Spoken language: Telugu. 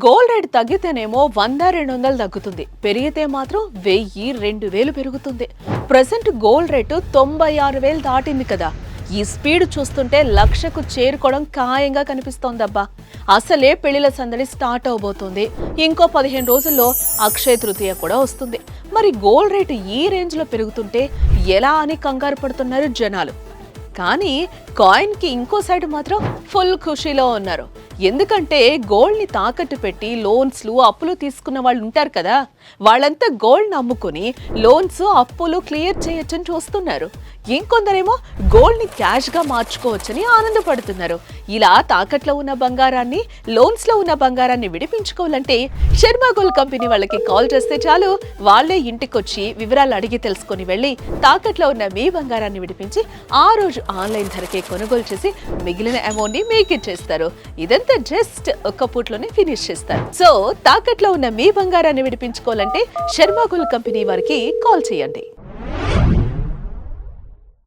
గోల్డ్ రేట్ తగ్గితేనేమో 100-200 తగ్గుతుంది, పెరిగితే మాత్రం 1000-2000 పెరుగుతుంది. ప్రెసెంట్ గోల్డ్ రేటు 96,000 దాటింది కదా. ఈ స్పీడ్ చూస్తుంటే లక్షకు చేరుకోవడం ఖాయంగా కనిపిస్తోందబ్బా. అసలే పెళ్లిల సందడి స్టార్ట్ అవబోతుంది. ఇంకో 15 రోజుల్లో అక్షయ తృతీయ కూడా వస్తుంది. మరి గోల్డ్ రేటు ఈ రేంజ్ లో పెరుగుతుంటే ఎలా అని కంగారు పడుతున్నారు జనాలు. కానీ కాయిన్ కి ఇంకో సైడ్ మాత్రం ఫుల్ ఖుషీలో ఉన్నారు. ఎందుకంటే గోల్డ్ ని తాకట్టు పెట్టి లోన్స్లు అప్పులు తీసుకున్న వాళ్ళు ఉంటారు కదా, వాళ్ళంతా గోల్డ్ అమ్ముకుని లోన్స్ అప్పులు క్లియర్ చేయొచ్చని చూస్తున్నారు. ఇంకొందరేమో గోల్డ్ ని క్యాష్ గా మార్చుకోవచ్చని ఆనందపడుతున్నారు. ఇలా తాకట్లో ఉన్న బంగారాన్ని, లోన్స్ లో ఉన్న బంగారాన్ని విడిపించుకోవాలంటే శర్మ గోల్డ్ కంపెనీ వాళ్ళకి కాల్ చేస్తే చాలు, వాళ్లే ఇంటికొచ్చి వివరాలు అడిగి తెలుసుకొని వెళ్ళి తాకట్లో ఉన్న మీ బంగారాన్ని విడిపించి ఆ రోజు ఆన్లైన్ ధరకే కొనుగోలు చేసి మిగిలిన అమౌంట్ ని మీకు ఇచ్చేస్తారు. ఇదంతా జస్ట్ ఒక్క పూట్లోనే ఫినిష్ చేస్తారు. సో తాకట్లో ఉన్న మీ బంగారాన్ని విడిపించుకోవాలంటే శర్మ గోల్డ్ కంపెనీ వారికి కాల్ చేయండి.